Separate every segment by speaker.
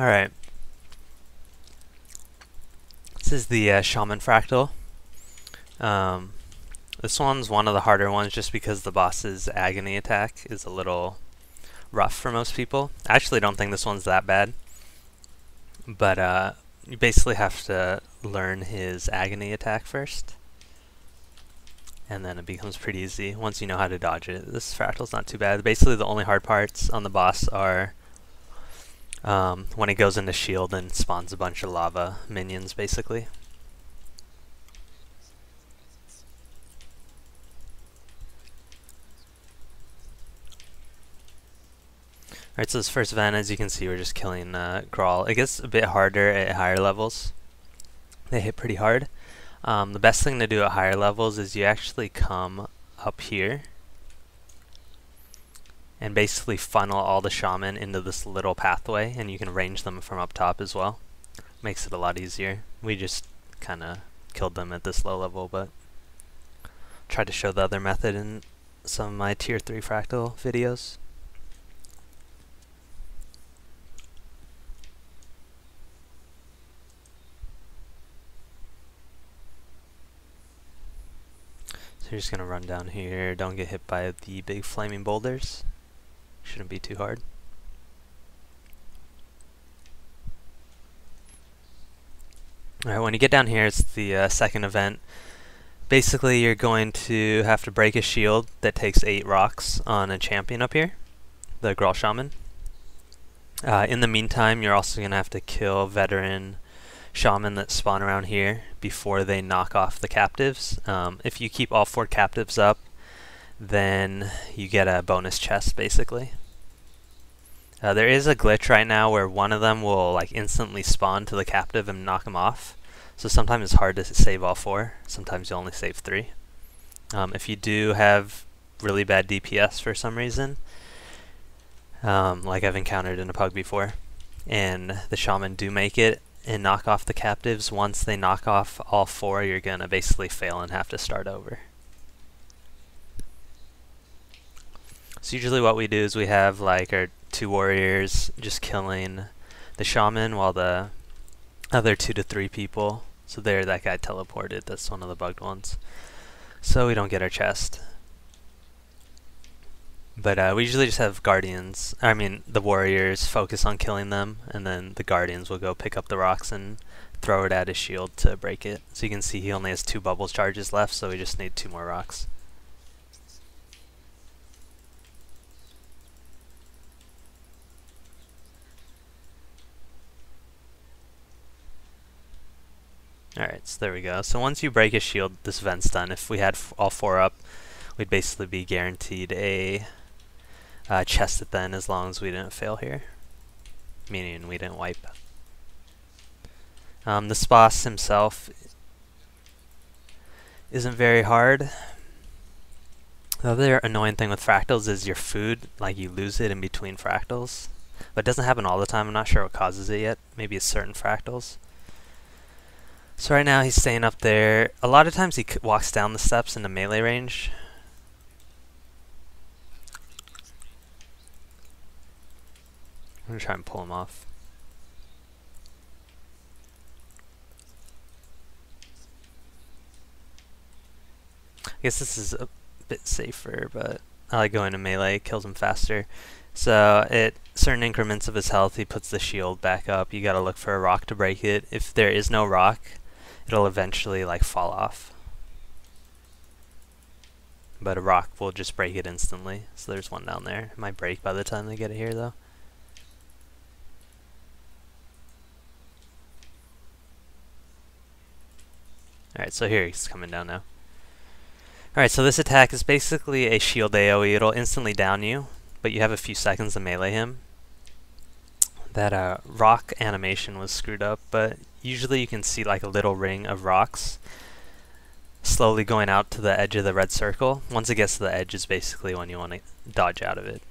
Speaker 1: Alright, this is the Shaman Fractal. This one's one of the harder ones just because the boss's agony attack is a little rough for most people. I actually don't think this one's that bad, but you basically have to learn his agony attack first, and then it becomes pretty easy once you know how to dodge it. This Fractal's not too bad. Basically the only hard parts on the boss are when it goes into shield and spawns a bunch of lava minions, basically. Alright, so this first event, as you can see, we're just killing Grawl. It gets a bit harder at higher levels. They hit pretty hard. The best thing to do at higher levels is you actually come up here and basically funnel all the shaman into this little pathway, and you can range them from up top as well. Makes it a lot easier. We just kind of killed them at this low level, but tried to show the other method in some of my tier 3 fractal videos. So you're just going to run down here, don't get hit by the big flaming boulders. Shouldn't be too hard. Alright, when you get down here, it's the second event. Basically, you're going to have to break a shield that takes 8 rocks on a champion up here, the Grawl Shaman. In the meantime, you're also going to have to kill veteran shaman that spawn around here before they knock off the captives. If you keep all 4 captives up, then you get a bonus chest, basically. There is a glitch right now where one of them will like instantly spawn to the captive and knock him off. So sometimes it's hard to save all 4. Sometimes you only save 3. If you do have really bad DPS for some reason, like I've encountered in a pug before, and the shaman do make it and knock off the captives, once they knock off all 4, you're gonna basically fail and have to start over. So usually what we do is we have like our 2 warriors just killing the shaman while the other 2 to 3 people, so there, that guy teleported, that's one of the bugged ones, so we don't get our chest. But we usually just have guardians, the warriors focus on killing them, and then the guardians will go pick up the rocks and throw it at his shield to break it. So you can see he only has 2 bubbles charges left, so we just need 2 more rocks. Alright, so there we go. So once you break his shield, this event's done. If we had all 4 up, we'd basically be guaranteed a chest at the end as long as we didn't fail here. Meaning we didn't wipe. This boss himself isn't very hard. The other annoying thing with fractals is your food, like you lose it in between fractals. But it doesn't happen all the time, I'm not sure what causes it yet. Maybe it's certain fractals. So right now he's staying up there. A lot of times he walks down the steps into melee range. I'm gonna try and pull him off. I guess this is a bit safer, but I like going to melee, it kills him faster. So at certain increments of his health, he puts the shield back up. You gotta look for a rock to break it. If there is no rock, it'll eventually like fall off. But a rock will just break it instantly. So there's one down there. It might break by the time they get it here though. Alright, so here he's coming down now. Alright, so this attack is basically a shield AoE. It'll instantly down you, but you have a few seconds to melee him. That rock animation was screwed up, but usually you can see like a little ring of rocks slowly going out to the edge of the red circle. Once it gets to the edge is basically when you want to dodge out of it.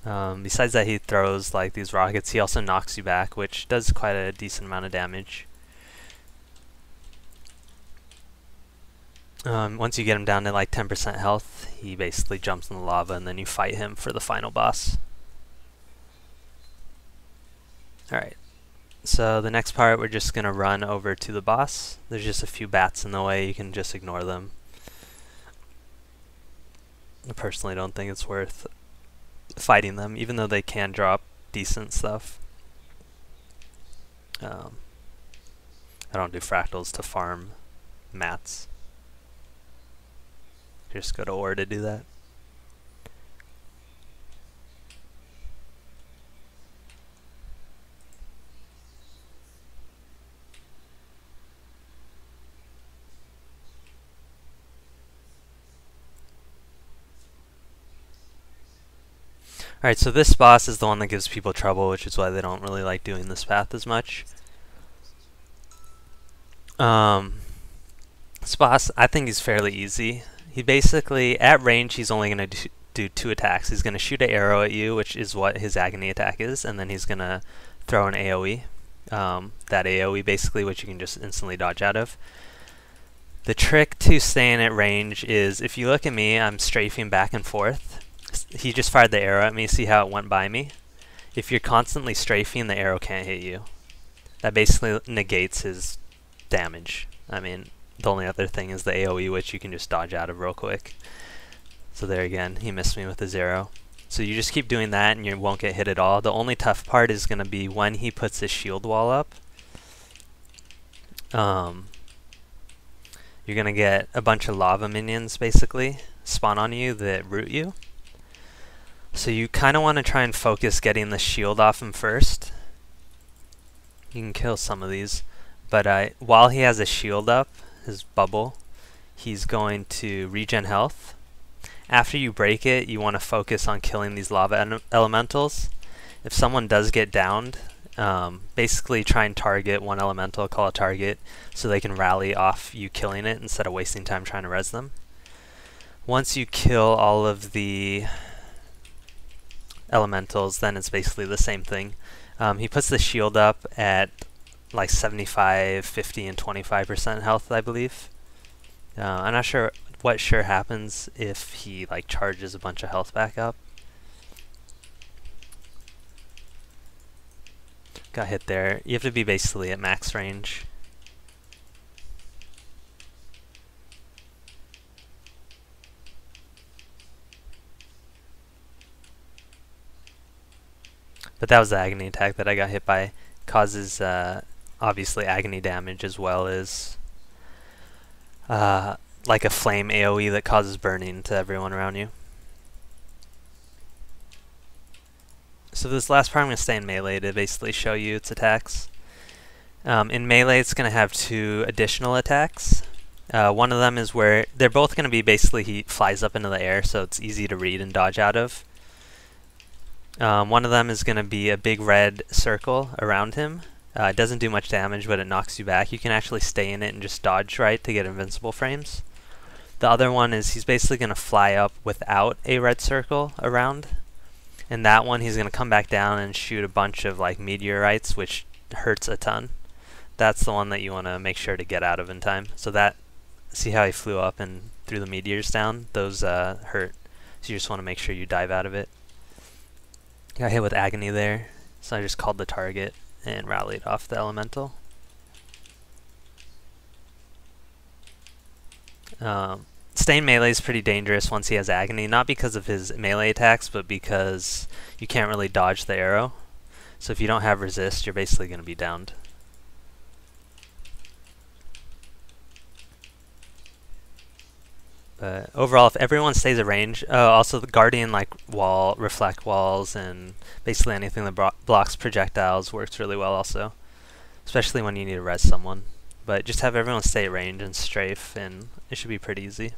Speaker 1: Besides that, he throws like these rockets. He also knocks you back, which does quite a decent amount of damage. Once you get him down to like 10% health, he basically jumps in the lava and then you fight him for the final boss. Alright, so the next part we're just going to run over to the boss. There's just a few bats in the way, you can just ignore them. I personally don't think it's worth fighting them, even though they can drop decent stuff. I don't do fractals to farm mats. Just go to ore to do that. Alright, so this boss is the one that gives people trouble, which is why they don't really like doing this path as much. This boss, I think he's fairly easy. He basically, at range, he's only going to do 2 attacks. He's going to shoot an arrow at you, which is what his agony attack is, and then he's going to throw an AoE. That AoE basically, which you can just instantly dodge out of. The trick to staying at range is, if you look at me, I'm strafing back and forth. He just fired the arrow at me, see how it went by me? If you're constantly strafing, the arrow can't hit you. That basically negates his damage. I mean, the only other thing is the AoE, which you can just dodge out of real quick. So there again, he missed me with his arrow. So you just keep doing that and you won't get hit at all. The only tough part is going to be when he puts his shield wall up. You're going to get a bunch of lava minions, basically, spawn on you that root you. So you kind of want to try and focus getting the shield off him first. You can kill some of these, but while he has a shield up, his bubble, he's going to regen health. After you break it, you want to focus on killing these lava elementals. If someone does get downed, basically try and target one elemental, call a target, so they can rally off you killing it instead of wasting time trying to res them. Once you kill all of the elementals, then it's basically the same thing. He puts the shield up at like 75, 50, and 25% health, I believe. I'm not sure what happens if he like charges a bunch of health back up. Got hit there. You have to be basically at max range. But that was the agony attack that I got hit by. Causes obviously agony damage as well as like a flame AoE that causes burning to everyone around you. So this last part I'm going to stay in melee to basically show you its attacks. In melee it's going to have 2 additional attacks. One of them is where they're both going to be basically he flies up into the air, so it's easy to read and dodge out of. One of them is going to be a big red circle around him. It doesn't do much damage, but it knocks you back. You can actually stay in it and just dodge right to get invincible frames. The other one is he's basically going to fly up without a red circle around. And that one he's going to come back down and shoot a bunch of like meteorites, which hurts a ton. That's the one that you want to make sure to get out of in time. So that, see how he flew up and threw the meteors down? Those hurt. So you just want to make sure you dive out of it. Got hit with agony there, so I just called the target and rallied off the elemental. Staying melee is pretty dangerous once he has agony, not because of his melee attacks, but because you can't really dodge the arrow. So if you don't have resist, you're basically going to be downed. But overall, if everyone stays at range, also the Guardian like wall, reflect walls, and basically anything that blocks projectiles works really well also. Especially when you need to res someone. But just have everyone stay at range and strafe, and it should be pretty easy.